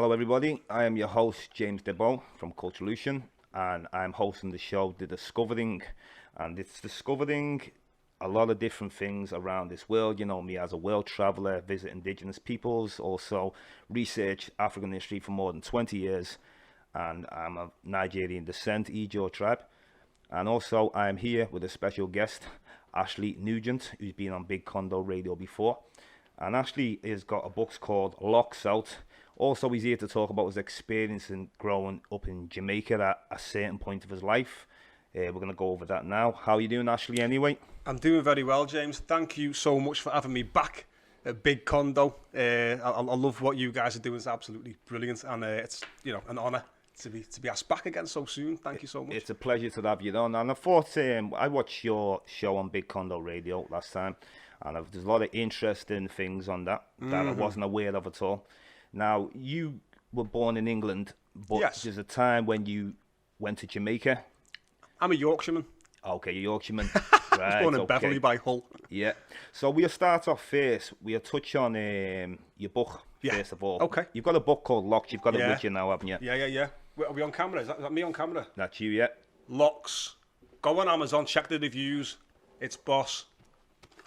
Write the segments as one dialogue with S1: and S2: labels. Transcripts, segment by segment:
S1: Hello everybody, I am your host James Diboe from Culturelution, and I'm hosting the show The Discovering, and it's discovering a lot of different things around this world. You know me as a world traveller, visit indigenous peoples, also research African history for more than 20 years, and I'm of Nigerian descent, Ijaw tribe, and also I'm here with a special guest, Ashleigh Nugent, who's been on Big Condo Radio before. And Ashleigh has got a book called Locks Out. Also, he's here to talk about his experience in growing up in Jamaica at a certain point of his life. We're going to go over that now. How are you doing, Ashleigh, anyway?
S2: I'm doing very well, James. Thank you so much for having me back at Big Condo. I love what you guys are doing. It's absolutely brilliant. And it's an honour to be asked back again so soon. Thank you so much.
S1: It's a pleasure to have you on. And I thought, I watched your show on Big Condo Radio last time, and there's a lot of interesting things on that I wasn't aware of at all. Now, you were born in England, but
S2: Yes.
S1: There's a time when you went to Jamaica.
S2: I'm a Yorkshireman.
S1: Okay, you're Yorkshireman.
S2: I
S1: Right,
S2: was born in Beverley by Hull.
S1: Yeah. So we'll start off first. We'll touch on your book, first of all.
S2: Okay.
S1: You've got a book called Locks. You've got it
S2: Yeah.
S1: with you now, haven't you?
S2: Yeah. Are we on camera? Is that me on camera?
S1: That's you, yeah.
S2: Locks. Go on Amazon, check the reviews. It's boss.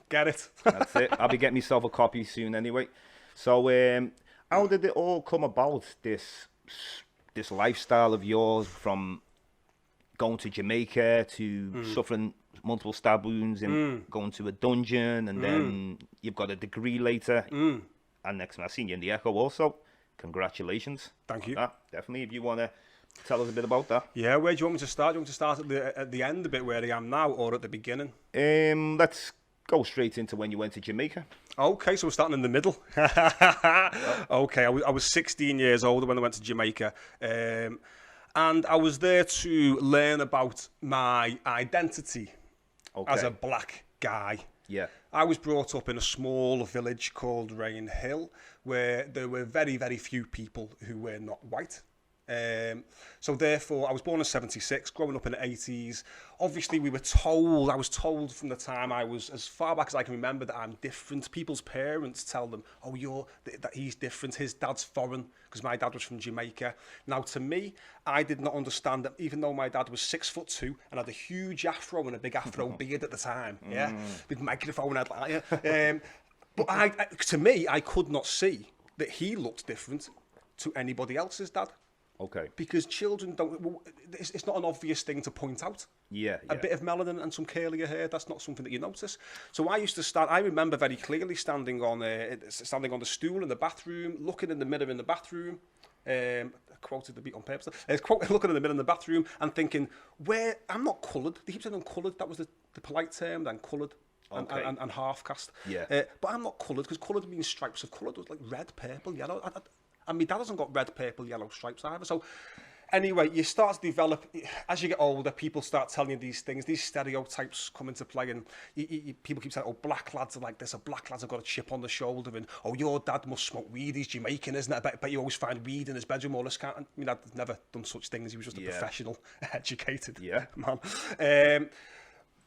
S2: Get it.
S1: That's it. I'll be getting myself a copy soon anyway. So, how did it all come about, this lifestyle of yours, from going to Jamaica to suffering multiple stab wounds and going to a dungeon, and then you've got a degree later, and next time I seen you in the Echo also. Congratulations.
S2: Thank you.
S1: That. Definitely, if you want to tell us a bit about that.
S2: Yeah, where do you want me to start? Do you want me to start at the end, a bit where I am now, or at the beginning?
S1: Let's go straight into when you went to Jamaica.
S2: Okay, so we're starting in the middle. Okay, I was 16 years old when I went to Jamaica. And I was there to learn about my identity as a black guy.
S1: Yeah.
S2: I was brought up in a small village called Rain Hill, where there were very, very few people who were not white. So therefore, I was born in 76, growing up in the 80s. Obviously, I was told from the time I was, as far back as I can remember, that I'm different. People's parents tell them, oh, that he's different, his dad's foreign, because my dad was from Jamaica. Now, to me, I did not understand that, even though my dad was 6'2" and had a huge afro and a big afro beard at the time, with microphone headlight. But to me, I could not see that he looked different to anybody else's dad.
S1: Okay.
S2: Because children it's not an obvious thing to point out.
S1: Yeah.
S2: A bit of melanin and some curlier hair, that's not something that you notice. So I remember very clearly standing on the stool in the bathroom, looking in the mirror in the bathroom, I quoted the beat on purpose, looking in the mirror in the bathroom and thinking, I'm not coloured. They keep saying I'm coloured, that was the polite term, then coloured.
S1: Okay.
S2: And half caste.
S1: Yeah.
S2: But I'm not coloured, because coloured means stripes of colour. It was like red, purple, yellow. And my dad hasn't got red, purple, yellow stripes either. So anyway, you start to develop, as you get older, people start telling you these things, these stereotypes come into play, and people keep saying, oh, black lads are like this, or black lads have got a chip on the shoulder, and oh, your dad must smoke weed, he's Jamaican, isn't it? I bet you always find weed in his bedroom, all this kind of, my dad never done such things, he was just a professional, educated man.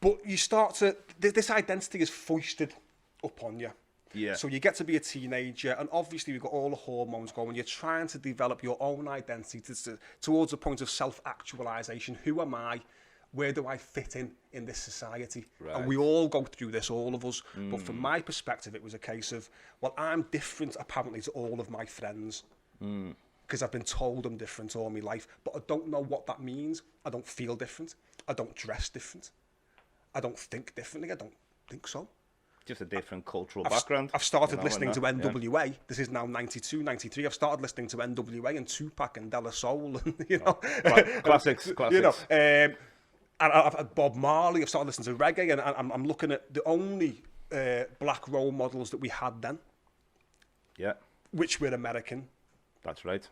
S2: But you start to, this identity is foisted upon you.
S1: Yeah.
S2: So you get to be a teenager, and obviously we've got all the hormones going. You're trying to develop your own identity towards a point of self-actualization. Who am I? Where do I fit in this society? Right. And we all go through this, all of us. But from my perspective, it was a case of, well, I'm different apparently to all of my friends. Because I've been told I'm different all my life, but I don't know what that means. I don't feel different. I don't dress different. I don't think differently. I don't think so.
S1: Just a different cultural background.
S2: I've started listening to NWA. Yeah. This is now 92, 93. I've started listening to NWA and Tupac and De La Soul, and,
S1: Classics.
S2: And I've Bob Marley. I've started listening to reggae, and I'm looking at the only black role models that we had then. Yeah. Which were American.
S1: That's right.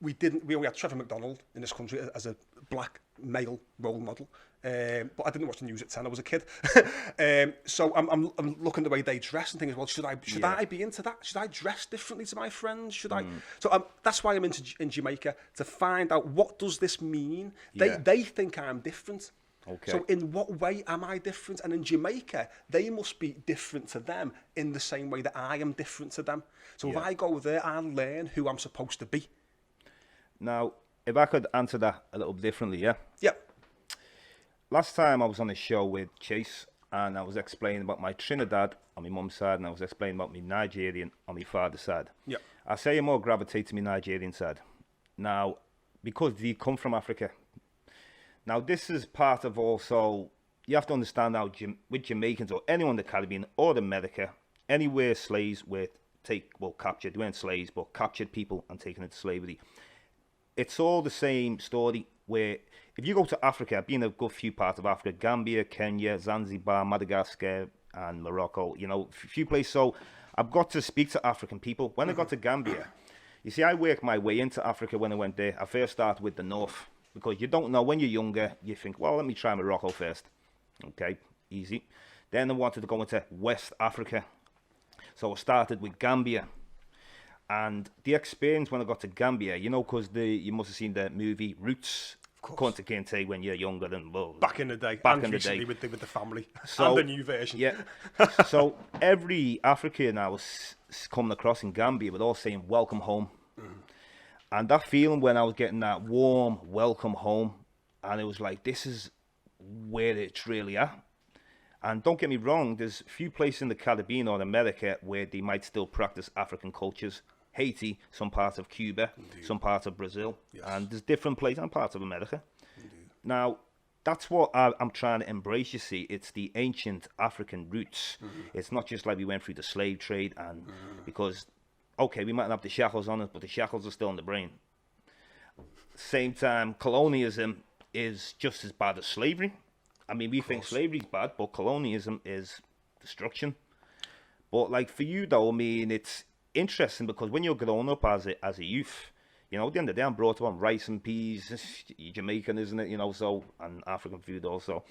S2: We only had Trevor McDonald in this country as a black male role model. But I didn't watch the news at 10. I was a kid. So I'm looking at the way they dress and thinking, well, should I be into that? Should I dress differently to my friends? Should I? So that's why I'm in Jamaica, to find out, what does this mean? They think I'm different.
S1: Okay.
S2: So in what way am I different? And in Jamaica, they must be different to them in the same way that I am different to them. So if I go there, I'll learn who I'm supposed to be.
S1: Now, if I could answer that a little differently, yeah?
S2: Yeah.
S1: Last time I was on a show with Chase, and I was explaining about my Trinidad on my mum's side, and I was explaining about my Nigerian on my father's side.
S2: Yeah.
S1: I say I more gravitate to my Nigerian side. Now, because they come from Africa. Now, this is part of also, you have to understand how with Jamaicans or anyone in the Caribbean or America, anywhere slaves were captured, they weren't slaves, but captured people and taken into slavery. It's all the same story where if you go to Africa, I've been in a good few parts of Africa, Gambia, Kenya, Zanzibar, Madagascar, and Morocco, you know, a few places. So I've got to speak to African people. When I got to Gambia, you see, I worked my way into Africa when I went there. I first started with the north because you don't know when you're younger. You think, well, let me try Morocco first. Okay, easy. Then I wanted to go into West Africa. So I started with Gambia. And the experience when I got to Gambia, you know, because you must have seen the movie Roots. Kunta Kinte when you're younger than
S2: back in the day.
S1: Back
S2: and
S1: in the day
S2: with the family.
S1: So,
S2: and the new version.
S1: Yeah. So every African I was coming across in Gambia would all saying welcome home. And that feeling when I was getting that warm welcome home, and it was like, this is where it's really at. And don't get me wrong, there's a few places in the Caribbean or America where they might still practice African cultures. Haiti, some parts of Cuba, Indeed. Some parts of Brazil, yes. And there's different places and parts of America. Indeed. Now, that's what I'm trying to embrace, you see. It's the ancient African roots. It's not just like we went through the slave trade, and because, okay, we might not have the shackles on us, but the shackles are still in the brain. Same time, colonialism is just as bad as slavery. I mean, we think slavery is bad, but colonialism is destruction. But like for you though, I mean, it's interesting because when you're growing up as a youth, you know, at the end of the day, I'm brought up on rice and peas, Jamaican, isn't it? You know, so, and African food also.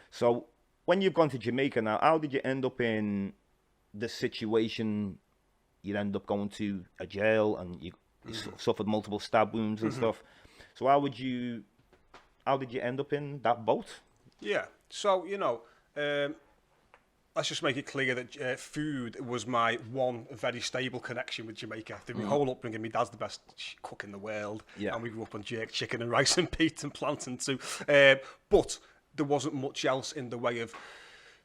S1: So when you've gone to Jamaica now, how did you end up in the situation? You end up going to a jail and you suffered multiple stab wounds and stuff. So how did you end up in that boat? Yeah.
S2: So, you know, let's just make it clear that food was my one very stable connection with Jamaica. Through my whole upbringing, my dad's the best cook in the world. Yeah. And we grew up on jerk chicken and rice and peas and plantain too. But there wasn't much else in the way of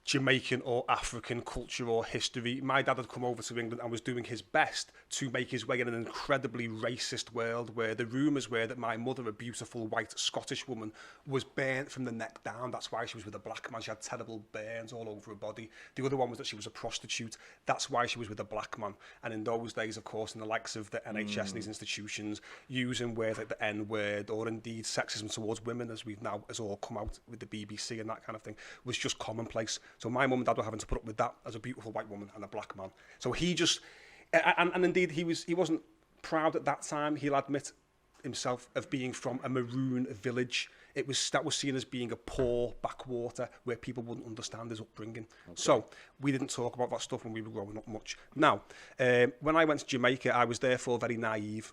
S2: Jamaican or African culture or history. My dad had come over to England and was doing his best to make his way in an incredibly racist world where the rumours were that my mother, a beautiful white Scottish woman, was burnt from the neck down. That's why she was with a black man. She had terrible burns all over her body. The other one was that she was a prostitute. That's why she was with a black man. And in those days, of course, in the likes of the NHS and these institutions, using words like the N-word or indeed sexism towards women, as has all come out with the BBC and that kind of thing, was just commonplace. So my mum and dad were having to put up with that as a beautiful white woman and a black man. So he just, and indeed he wasn't proud at that time. He'll admit himself of being from a maroon village. That was seen as being a poor backwater where people wouldn't understand his upbringing. Okay. So we didn't talk about that stuff when we were growing up much. Now, when I went to Jamaica, I was therefore very naive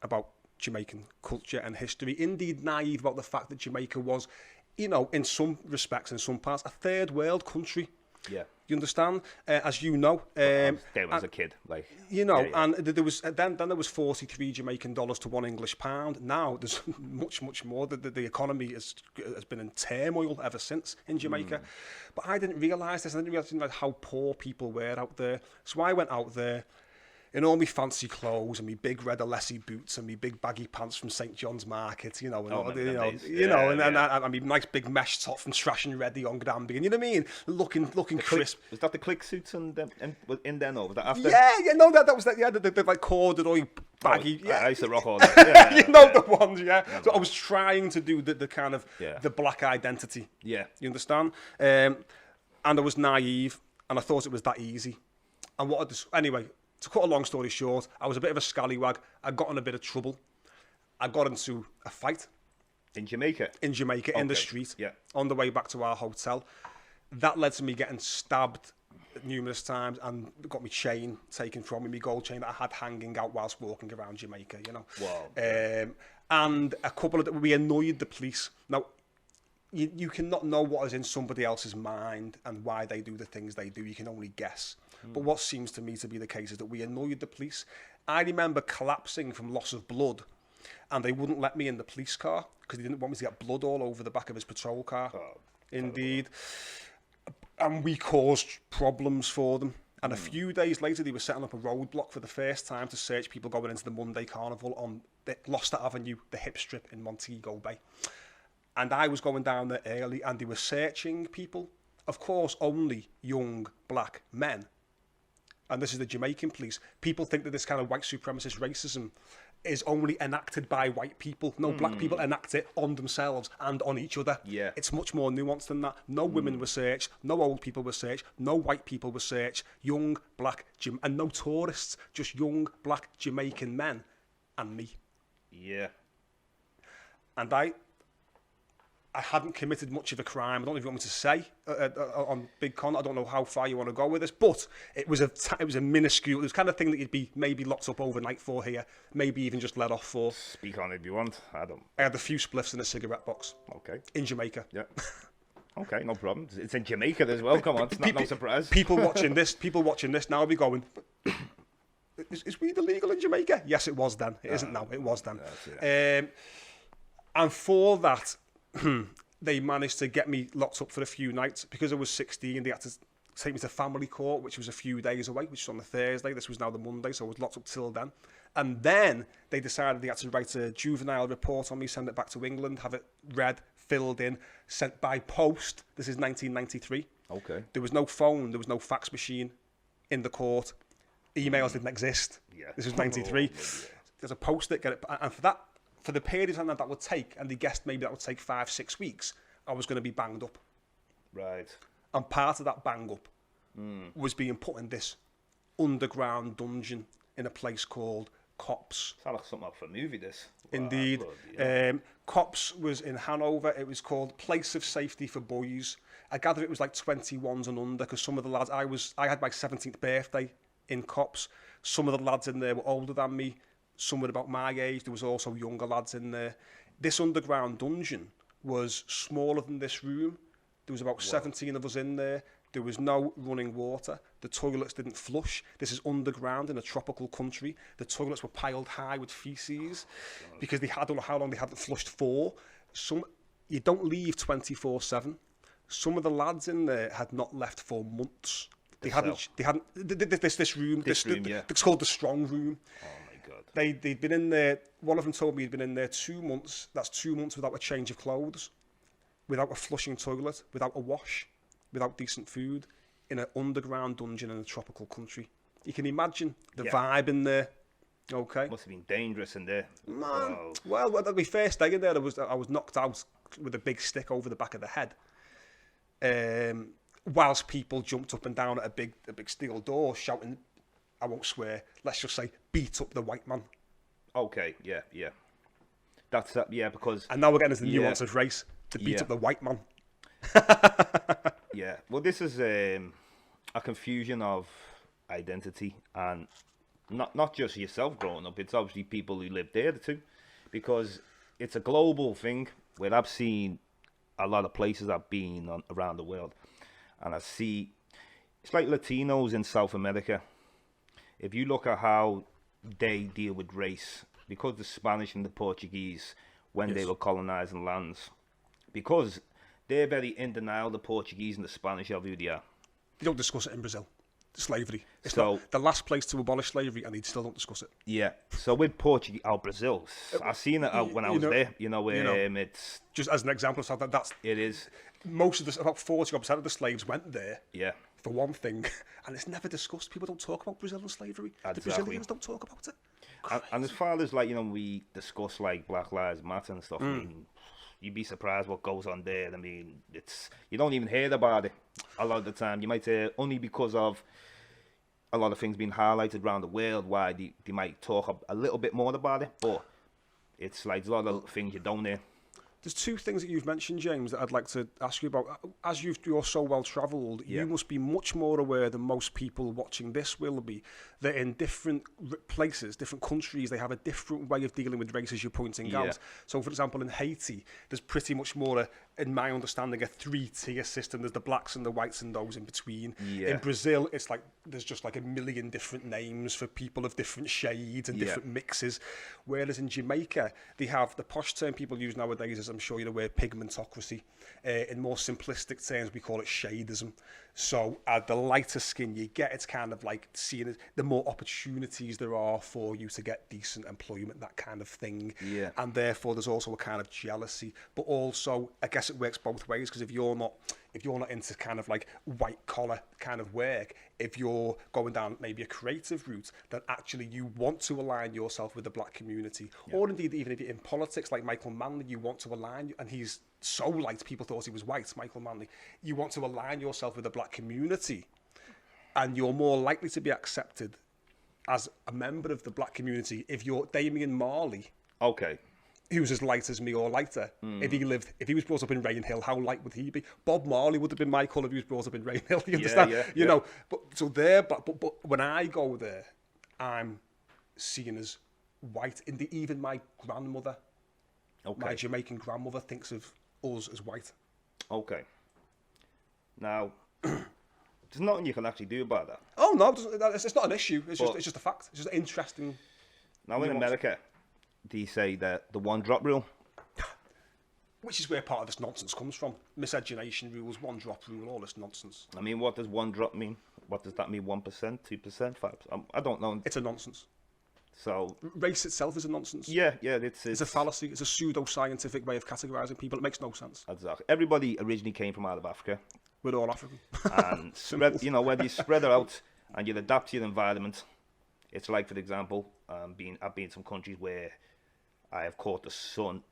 S2: about Jamaican culture and history. Indeed, naive about the fact that Jamaica was, you know, in some respects, in some parts, a third world country.
S1: Yeah.
S2: You understand? As you know.
S1: I was there as a kid. Like,
S2: you know, and there was then there was 43 Jamaican dollars to one English pound. Now there's much more. The economy has been in turmoil ever since in Jamaica. But I didn't realise this. I didn't realise how poor people were out there. So I went out there in all my fancy clothes and my big red Alessi boots and my big baggy pants from St John's Market, you know, and and my nice big mesh top from Trash and Ready on Granby, and you know what I mean, looking crisp.
S1: Was that the click suits and in then over that after?
S2: Yeah, that was that. Yeah, the like corduroy baggy.
S1: Oh, yeah, I used to rock all that.
S2: You know the ones, yeah. So I was trying to do the kind of the black identity.
S1: Yeah,
S2: you understand? And I was naive, and I thought it was that easy. And anyway. To cut a long story short, I was a bit of a scallywag. I got in a bit of trouble. I got into a fight.
S1: In Jamaica?
S2: In Jamaica, in the street, on the way back to our hotel. That led to me getting stabbed numerous times and got my chain taken from me, my gold chain that I had hanging out whilst walking around Jamaica, you know.
S1: Wow.
S2: And we annoyed the police. Now, you cannot know what is in somebody else's mind and why they do the things they do. You can only guess. But what seems to me to be the case is that we annoyed the police. I remember collapsing from loss of blood, and they wouldn't let me in the police car because they didn't want me to get blood all over the back of his patrol car. Oh, indeed. And we caused problems for them. And a few days later, they were setting up a roadblock for the first time to search people going into the Monday Carnival on the Gloucester Avenue, the hip strip in Montego Bay. And I was going down there early, and they were searching people. Of course, only young black men. And this is the Jamaican police. People think that this kind of white supremacist racism is only enacted by white people. No, black people enact it on themselves and on each other.
S1: Yeah.
S2: It's much more nuanced than that. No women were searched, no old people were searched, no white people were searched, young, black, and no tourists, just young, black Jamaican men and me.
S1: Yeah.
S2: And I hadn't committed much of a crime. I don't know if you want me to say on Big Condo. I don't know how far you want to go with this, but it was a minuscule. It was the kind of thing that you'd be maybe locked up overnight for here, maybe even just let off for.
S1: Speak on it if you want.
S2: I had a few spliffs in a cigarette box.
S1: Okay.
S2: In Jamaica.
S1: Yeah. Okay, no problem. It's in Jamaica as well. Come on, it's no surprise.
S2: People watching this now will be going, is weed illegal in Jamaica? Yes, it was then. It isn't now. It was then. And for that, they managed to get me locked up for a few nights. Because I was 16, they had to take me to family court, which was a few days away, which was on the Thursday. This was now the Monday, so I was locked up till then. And then they decided they had to write a juvenile report on me, send it back to England, have it read, filled in, sent by post. This is 1993.
S1: Okay.
S2: There was no phone, there was no fax machine in the court. Emails didn't exist. Yeah. This was 93. There's a post-it, get it, and for the period of time that would take, and they guessed maybe that would take 5-6 weeks, I was going to be banged up.
S1: Right.
S2: And part of that bang up was being put in this underground dungeon in a place called Cops.
S1: Sounds like something for a movie, this.
S2: Indeed.
S1: Wow, yeah.
S2: Cops was in Hanover. It was called Place of Safety for Boys. I gather it was like 21s and under, because some of the lads, I had my 17th birthday in Cops. Some of the lads in there were older than me. Some were about my age. There was also younger lads in there. This underground dungeon was smaller than this room. There was about 17 of us in there. There was no running water. The toilets didn't flush. This is underground in a tropical country. The toilets were piled high with feces because I don't know how long they hadn't flushed for. You don't leave 24/7. Some of the lads in there had not left for months. They hadn't. This room. Yeah. It's called the strong room.
S1: Oh my God.
S2: They'd been in there. One of them told me he'd been in there 2 months. That's 2 months without a change of clothes, without a flushing toilet, without a wash, without decent food, in an underground dungeon in a tropical country. You can imagine the vibe in there. Okay.
S1: Must have been dangerous in there.
S2: Man. Well, my first day in there, I was knocked out with a big stick over the back of the head. Whilst people jumped up and down at a big steel door shouting, I won't swear, let's just say, beat up the white man.
S1: Okay, yeah. That's because...
S2: And now we're getting into the nuance of race, to beat up the white man.
S1: Yeah, well, this is a confusion of identity, and not just yourself growing up, it's obviously people who live there too, because it's a global thing where I've seen a lot of places I've been on around the world, and I see it's like Latinos in South America. If you look at how they deal with race, because the Spanish and the Portuguese, when they were colonizing lands, because they're very in denial, the Portuguese and the Spanish, of who they are.
S2: They don't discuss it in Brazil. Slavery. It's not the last place to abolish slavery, and they still don't discuss it.
S1: Yeah. So with Portuguese, Brazil, I seen it when I was there. It's
S2: just as an example of something that's.
S1: It is.
S2: Most of about 40% of the slaves went there.
S1: Yeah.
S2: For one thing, and it's never discussed. People don't talk about Brazilian slavery. Exactly. The Brazilians don't talk about it.
S1: And as far as we discuss Black Lives Matter and stuff. I mean, you'd be surprised what goes on there. I mean, you don't even hear about it a lot of the time. You might say only because of a lot of things being highlighted around the world why they might talk a little bit more about it, but it's there's a lot of things you don't hear.
S2: There's two things that you've mentioned, James, that I'd like to ask you about. As you're so well travelled, you must be much more aware than most people watching this will be, that in different places, different countries, they have a different way of dealing with race, as you're pointing out. So, for example, in Haiti, there's pretty much more in my understanding, a 3-tier system. There's the blacks and the whites and those in between.
S1: Yeah.
S2: In Brazil, it's like there's just like a million different names for people of different shades and different mixes. Whereas in Jamaica, they have the posh term people use nowadays, as I'm sure you're aware, pigmentocracy. In more simplistic terms, we call it shadism. So the lighter skin you get, it's kind of like seeing it, the more opportunities there are for you to get decent employment, that kind of thing.
S1: Yeah.
S2: And therefore, there's also a kind of jealousy. But also, I guess it works both ways, because if you're not into kind of like white collar kind of work, if you're going down maybe a creative route, then actually you want to align yourself with the black community. Or indeed, even if you're in politics, like Michael Manley, you want to align, and he's so light, people thought he was white, Michael Manley. You want to align yourself with the black community, and you're more likely to be accepted as a member of the black community if you're Damian Marley.
S1: Okay.
S2: Who's as light as me or lighter. If he was brought up in Rainhill, how light would he be? Bob Marley would have been my colour if he was brought up in Rainhill. You understand? You know, but so there, but when I go there, I'm seen as white. Even my grandmother, my Jamaican grandmother, thinks of us as white.
S1: Okay. Now, there's nothing you can actually do about that.
S2: Oh no, it's not an issue. It's just a fact. It's just interesting.
S1: Now in America, do you say that the one drop rule?
S2: Which is where part of this nonsense comes from. Miscegenation rules, one drop rule, all this nonsense.
S1: I mean, what does one drop mean? What does that mean? 1%, 2%, 5%? I don't know.
S2: It's a nonsense.
S1: So
S2: race itself is a nonsense.
S1: Yeah, it's
S2: a fallacy. It's a pseudo-scientific way of categorising people. It makes no sense.
S1: Exactly. Everybody originally came from out of Africa.
S2: We're all African.
S1: And spread, whether you spread it out and you adapt to your environment, it's like, for example, I've been in some countries where I have caught the sun,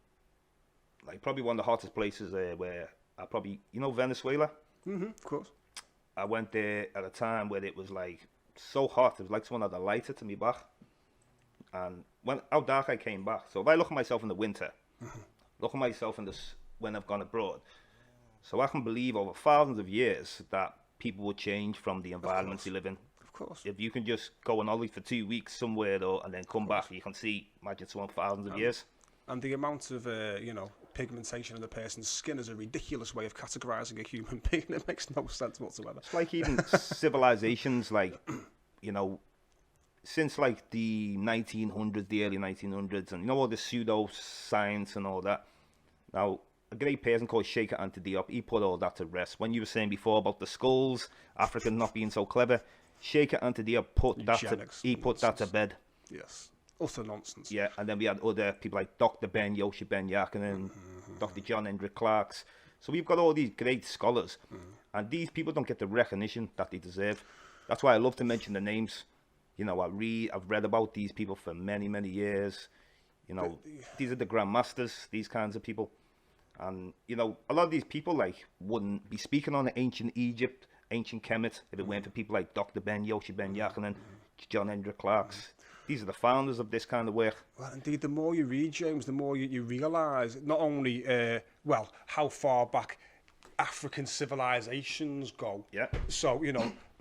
S1: like probably one of the hottest places there, where I probably, Venezuela.
S2: Of course.
S1: I went there at a time where it was like so hot. It was like someone had a lighter to me back. And how dark I came back. So if I look at myself in the winter, look at myself when I've gone abroad. So I can believe over thousands of years that people will change from the environments you live in.
S2: Of course.
S1: If you can just go on holiday for 2 weeks somewhere though, and then come back, you can see, imagine someone thousands of years.
S2: And the amount of, pigmentation in the person's skin is a ridiculous way of categorising a human being. It makes no sense whatsoever.
S1: It's like even civilizations, like, since like the 1900s, the early 1900s, and all the pseudo-science and all that. Now, a great person called Sheikh Anta Diop, he put all that to rest. When you were saying before about the skulls, Africa not being so clever, Sheikh Anta Diop put that to bed.
S2: Yes. Utter nonsense.
S1: Yeah, and then we had other people like Dr. Ben Yoshi Ben Yak and then Dr. John Hendrik Clarks. So we've got all these great scholars, and these people don't get the recognition that they deserve. That's why I love to mention the names. I've read about these people for many, many years. These are the grandmasters, these kinds of people. And, a lot of these people, like, wouldn't be speaking on ancient Egypt, ancient Kemet, if it weren't for people like Dr. Ben Yoshi Ben Yak and then John Hendrik Clarks. These are the founders of this kind of work.
S2: Well, indeed, the more you read, James, the more you realise not only, how far back African civilizations go.
S1: Yeah.
S2: So,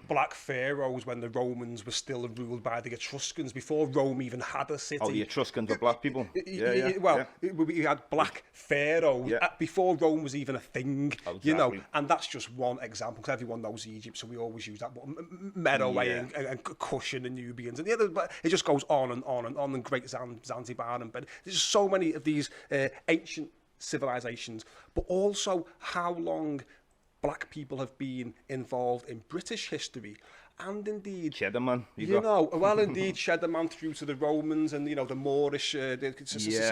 S2: black pharaohs when the Romans were still ruled by the Etruscans, before Rome even had a city.
S1: Oh, the Etruscans were black people?
S2: We had black pharaohs before Rome was even a thing,
S1: exactly.
S2: And that's just one example, because everyone knows Egypt, so we always use that. Meroe and Kush and the Nubians, and it just goes on and on and on, and Great Zanzibar, but there's so many of these ancient civilizations, but also how long black people have been involved in British history, and indeed
S1: Cheddar Man,
S2: indeed Cheddar Man through to the Romans and the Moorish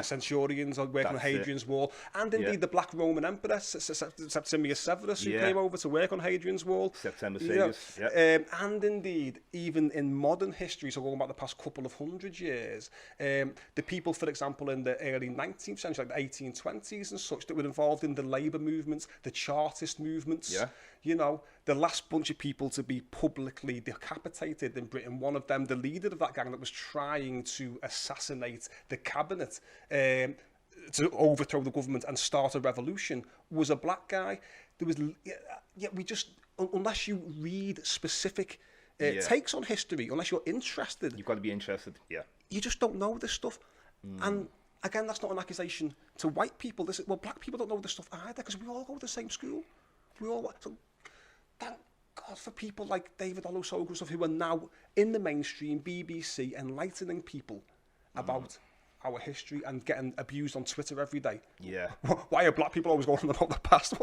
S2: centurions working on Hadrian's Wall, and indeed the Black Roman Emperor Septimius Severus, who came over to work on Hadrian's Wall. And indeed even in modern history, so going back the past couple of hundred years, the people, for example, in the early 19th century, like the 1820s and such, that were involved in the labour movements, the Chartist movements. The last bunch of people to be publicly decapitated in Britain, one of them, the leader of that gang that was trying to assassinate the cabinet, to overthrow the government and start a revolution, was a black guy. There was, we just, unless you read specific takes on history, unless you're interested.
S1: You've got to be interested,
S2: You just don't know this stuff. And again, that's not an accusation to white people. Well, black people don't know this stuff either because we all go to the same school. So thank God for people like David Olusoga and stuff who are now in the mainstream, BBC, enlightening people about our history and getting abused on Twitter every day.
S1: Yeah.
S2: Why are black people always going on about the past?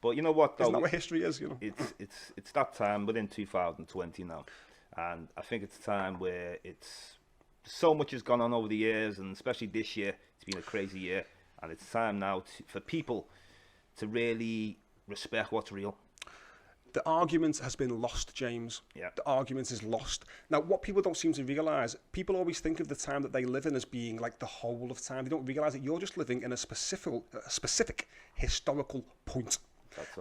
S1: But you know what, though?
S2: Isn't that what history is, you know?
S1: It's that time within 2020 now. And I think it's time where so much has gone on over the years, and especially this year, it's been a crazy year. And it's time now for people to really respect what's real.
S2: The argument has been lost, James.
S1: Yeah.
S2: The argument is lost. Now, what people don't seem to realise, people always think of the time that they live in as being like the whole of time. They don't realise that you're just living in a specific historical point.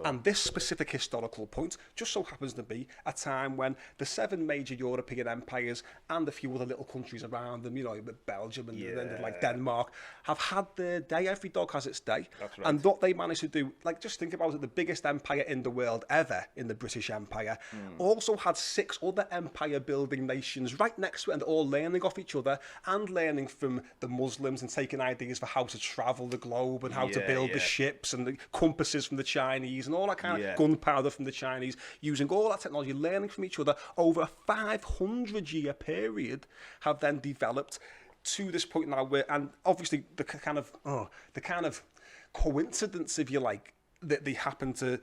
S2: And this specific historical point just so happens to be a time when the 7 major European empires and a few other little countries around them, you know, Belgium and like Denmark, have had their day. Every dog has its day.
S1: That's right.
S2: And what they managed to do, like, just think about it, the biggest empire in the world ever, in the British Empire, also had 6 other empire-building nations right next to it, and all learning off each other and learning from the Muslims and taking ideas for how to travel the globe and how to build the ships and the compasses from the Chinese and all that kind of gunpowder from the Chinese, using all that technology, learning from each other over a 500-year period, have then developed to this point now where, and obviously the kind of coincidence, if you like, that they happen to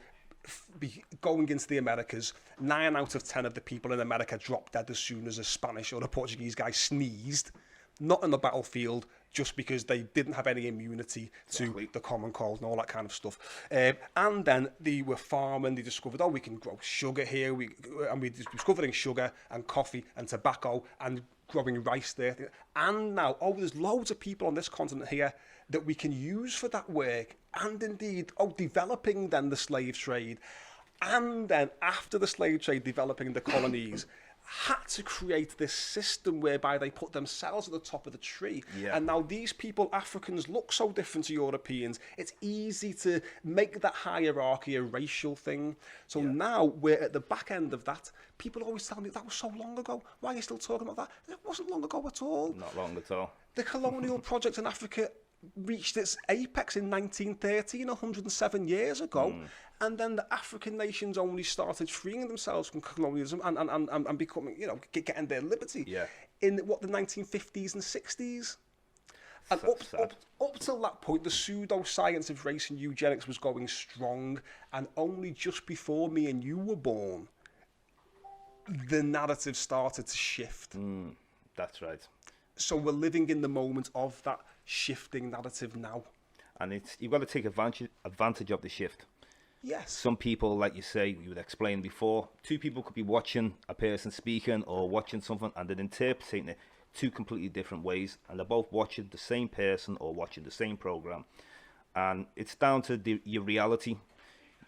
S2: be going into the Americas. 9 out of 10 of the people in America dropped dead as soon as a Spanish or a Portuguese guy sneezed, not on the battlefield, just because they didn't have any immunity to the common cold and all that kind of stuff. And then they were farming, they discovered, we can grow sugar here, we discovering sugar and coffee and tobacco and growing rice there. And now, there's loads of people on this continent here that we can use for that work, and indeed, developing then the slave trade, and then after the slave trade, developing the colonies, had to create this system whereby they put themselves at the top of the tree. Yeah. And now these people, Africans, look so different to Europeans. It's easy to make that hierarchy a racial thing. So now we're at the back end of that. People always tell me that was so long ago. Why are you still talking about that? It wasn't long ago at all.
S1: Not long at all.
S2: The colonial project in Africa reached its apex in 1913, 107 years ago. And then the African nations only started freeing themselves from colonialism and becoming, getting their liberty in the 1950s and 60s. And up till that point, the pseudo-science of race and eugenics was going strong. And only just before me and you were born, the narrative started to shift.
S1: That's right.
S2: So we're living in the moment of that shifting narrative now.
S1: And you've got to take advantage of the shift.
S2: Yes.
S1: Some people, like you say, you would explain before, 2 people could be watching a person speaking or watching something, and they're interpreting it 2 completely different ways, and they're both watching the same person or watching the same program. And it's down to your reality.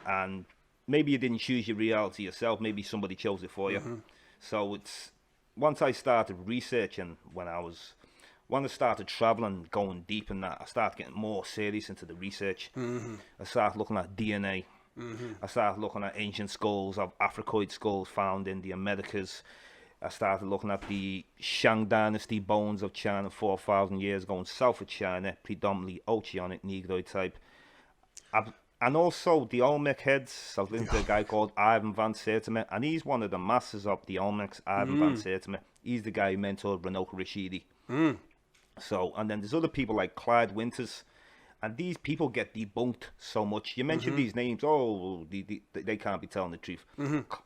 S1: And maybe you didn't choose your reality yourself. Maybe somebody chose it for you. So once I started researching, when I started traveling, going deep in that, I started getting more serious into the research. I started looking at DNA. I started looking at ancient skulls, of Africoid skulls found in the Americas. I started looking at the Shang Dynasty bones of China 4,000 years going south of China, predominantly Oceanic Negroid type. And also the Olmec heads. I was listening to a guy called Ivan van Sertima, and he's one of the masters of the Olmecs, Ivan van Sertima. He's the guy who mentored Renoka Rashidi. So, and then there's other people like Clyde Winters, and these people get debunked so much. You mentioned these names, they can't be telling the truth.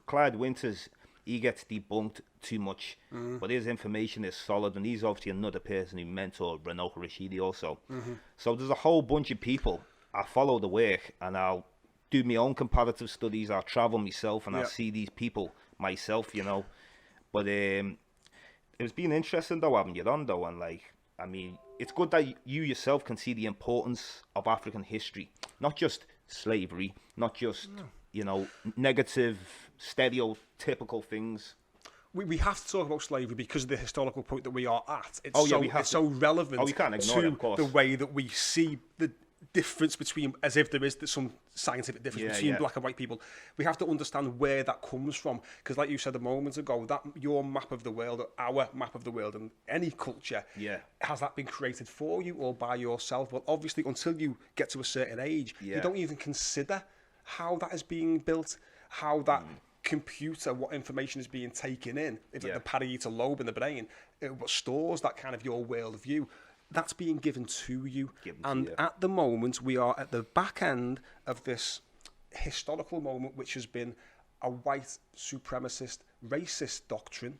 S1: Clyde Winters, he gets debunked too much, but his information is solid, and he's obviously another person who mentored Renoka Rashidi also. So there's a whole bunch of people. I follow the work, and I'll do my own comparative studies. I'll travel myself, and I'll see these people myself, But it's been interesting, though, having you on, though, and it's good that you yourself can see the importance of African history, not just slavery, not just, negative, stereotypical things.
S2: We have to talk about slavery because of the historical point that we are at. It's so relevant
S1: we can't ignore it, of course.
S2: the way that we see difference between, as if there is some scientific difference between black and white people. We have to understand where that comes from, because like you said a moment ago, that your map of the world, our map of the world, and any culture, has that been created for you or by yourself? Well, obviously, until you get to a certain age, you don't even consider how that is being built, how that computer, what information is being taken in, if the parietal lobe in the brain, what stores that kind of your worldview. That's being given to you. At the moment, we are at the back end of this historical moment, which has been a white supremacist, racist doctrine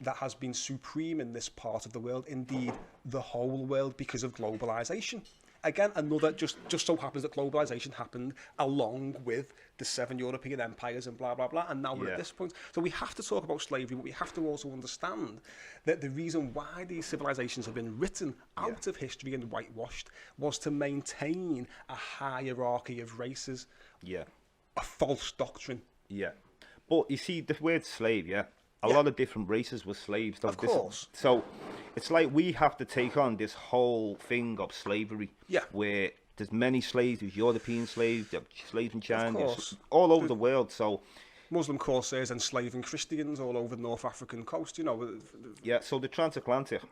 S2: that has been supreme in this part of the world, indeed the whole world, because of globalization. Again, another, just so happens that globalization happened along with the 7 European empires and blah, blah, blah, and now we're at this point. So we have to talk about slavery, but we have to also understand that the reason why these civilizations have been written out of history and whitewashed was to maintain a hierarchy of races, a false doctrine.
S1: But you see, the word slave, a lot of different races were slaves. Of
S2: course.
S1: So it's like we have to take on this whole thing of slavery, where there's many slaves, there's European slaves, there's slaves in China, all over the world. So
S2: Muslim corsairs enslaving Christians all over the North African coast, you know.
S1: So the transatlantic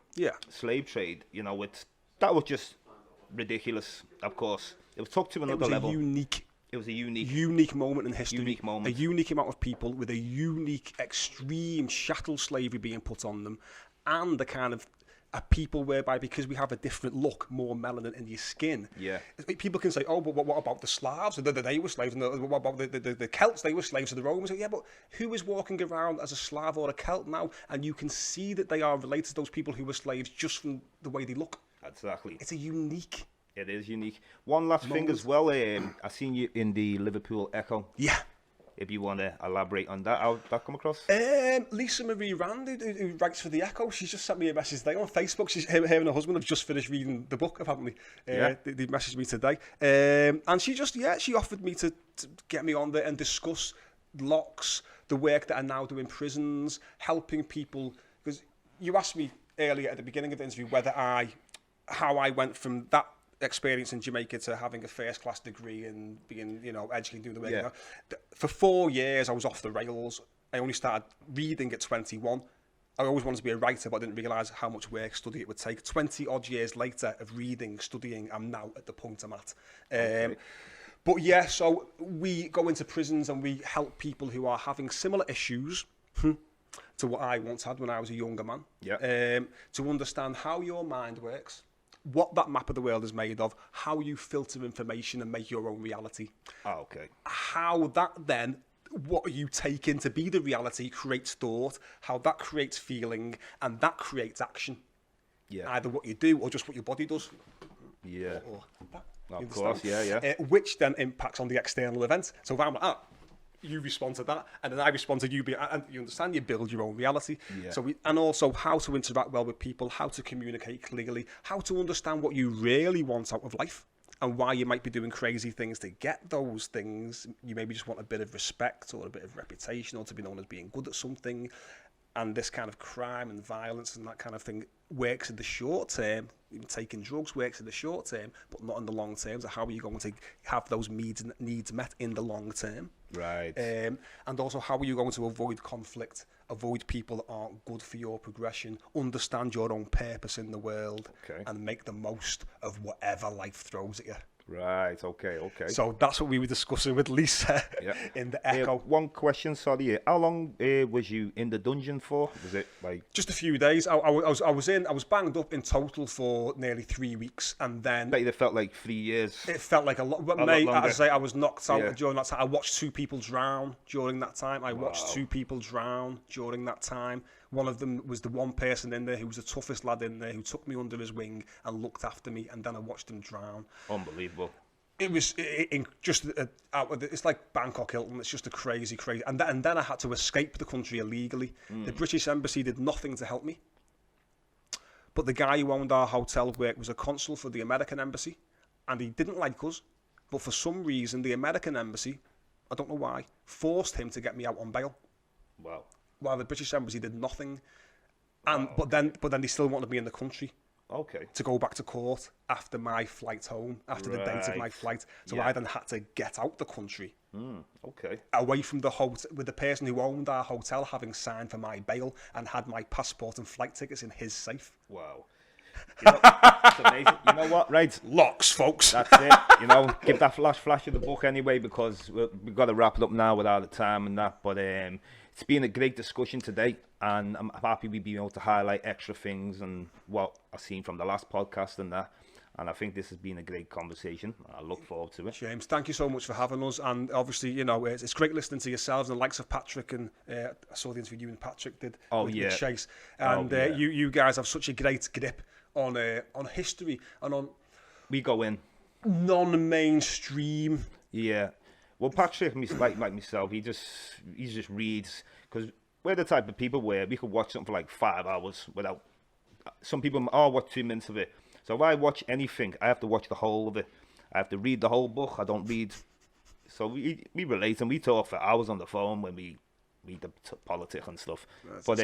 S1: slave trade, you know, that was just ridiculous, of course. It was took to another level. It was a unique
S2: moment in history. A unique amount of people with a unique, extreme chattel slavery being put on them, and the kind of a people whereby, because we have a different look, more melanin in your skin, people can say, oh, but what about the Slavs? They were slaves. And what about the Celts? They were slaves to the Romans. Yeah, but who is walking around as a Slav or a Celt now? And you can see that they are related to those people who were slaves just from the way they look.
S1: Exactly.
S2: It's a unique.
S1: It is unique. One last thing as well. I seen you in the Liverpool Echo.
S2: Yeah.
S1: If you want to elaborate on that, how did that come across?
S2: Lisa Marie Rand, who writes for the Echo, she's just sent me a message today on Facebook. Her and her husband have just finished reading the book, haven't they? They messaged me today, and she offered me to get me on there and discuss locks, the work that I now do in prisons, helping people. Because you asked me earlier at the beginning of the interview how I went from that experience in Jamaica to having a first-class degree and being, educated, doing the work. For 4 years, I was off the rails. I only started reading at 21. I always wanted to be a writer, but I didn't realise how much work, study it would take. 20-odd years later of reading, studying, I'm now at the point I'm at. But so we go into prisons and we help people who are having similar issues to what I once had when I was a younger man, to understand how your mind works, what that map of the world is made of, how you filter information and make your own reality. How that then, what you take in to be the reality, creates thought, how that creates feeling, and that creates action. Either what you do or just what your body does.
S1: Of course,
S2: which then impacts on the external event. So if I'm like, you respond to that, and then I respond to you. And you understand, you build your own reality. And also how to interact well with people, how to communicate clearly, how to understand what you really want out of life, and why you might be doing crazy things to get those things. You maybe just want a bit of respect or a bit of reputation, or to be known as being good at something. And this kind of crime and violence and that kind of thing works in the short term. Even taking drugs works in the short term, but not in the long term. So how are you going to have those needs met in the long term?
S1: Right.
S2: And also, how are you going to avoid conflict, avoid people that aren't good for your progression, understand your own purpose in the world, and make the most of whatever life throws at you?
S1: Right, okay.
S2: So that's what we were discussing with Lisa in the Echo.
S1: One question, sorry. How long was you in the dungeon for? Was it like
S2: just a few days? I was banged up in total for nearly 3 weeks, and then
S1: it felt like 3 years.
S2: It felt like a lot. But mate, as I say, I was knocked out during that time. I watched 2 people drown during that time. I watched 2 people drown during that time. One of them was the one person in there who was the toughest lad in there, who took me under his wing and looked after me, and then I watched him drown.
S1: Unbelievable.
S2: It was it's like Bangkok Hilton. It's just a crazy. And then I had to escape the country illegally. The British Embassy did nothing to help me. But the guy who owned our hotel was a consul for the American Embassy, and he didn't like us. But for some reason, the American Embassy, I don't know why, forced him to get me out on bail.
S1: Wow.
S2: While the British Embassy did nothing, but then they still wanted me in the country.
S1: Okay.
S2: to go back to court after my flight home, after the date of my flight. So I then had to get out the country.
S1: Okay.
S2: Away from the hotel, with the person who owned our hotel having signed for my bail and had my passport and flight tickets in his safe.
S1: Wow. You know, it's amazing. You know what? Right.
S2: Locks, folks.
S1: That's it. You know, give that flash of the book anyway, because we've got to wrap it up now without the time and that. But it's been a great discussion today, and I'm happy we've been able to highlight extra things and what I've seen from the last podcast and that. And I think this has been a great conversation. I look forward to it.
S2: James, thank you so much for having us. And obviously, you know, it's great listening to yourselves and the likes of Patrick. And I saw the interview you and Patrick did with Chase. And you guys have such a great grip on history and on...
S1: We go in.
S2: Non-mainstream.
S1: Yeah. Well, Patrick, like myself, he just reads. Because we're the type of people where we could watch something for like 5 hours without... Some people, watch 2 minutes of it. So if I watch anything, I have to watch the whole of it. I have to read the whole book. I don't read. So we relate and we talk for hours on the phone when we read the politics and stuff. But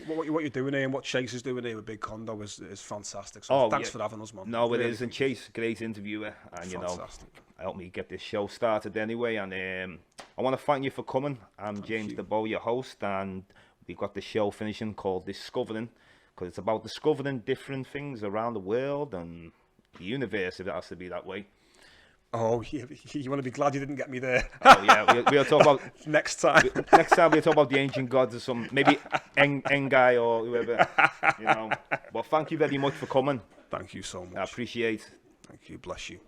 S2: what you're doing here and what Chase is doing here with Big Condo is fantastic. So thanks for having us, man.
S1: No, it is. And Chase, great interviewer. And,
S2: fantastic.
S1: Helped me get this show started anyway. And I want to thank you for coming. I'm James Diboe, your host. And we've got the show finishing called Discovering. Because it's about discovering different things around the world and the universe, if it has to be that way.
S2: Oh, you want to be glad you didn't get me there.
S1: Oh, yeah. We'll talk about...
S2: Next time
S1: we'll talk about the ancient gods or some... Maybe Engai or whoever, you know. But thank you very much for coming.
S2: Thank you so much.
S1: I appreciate.
S2: Thank you. Bless you.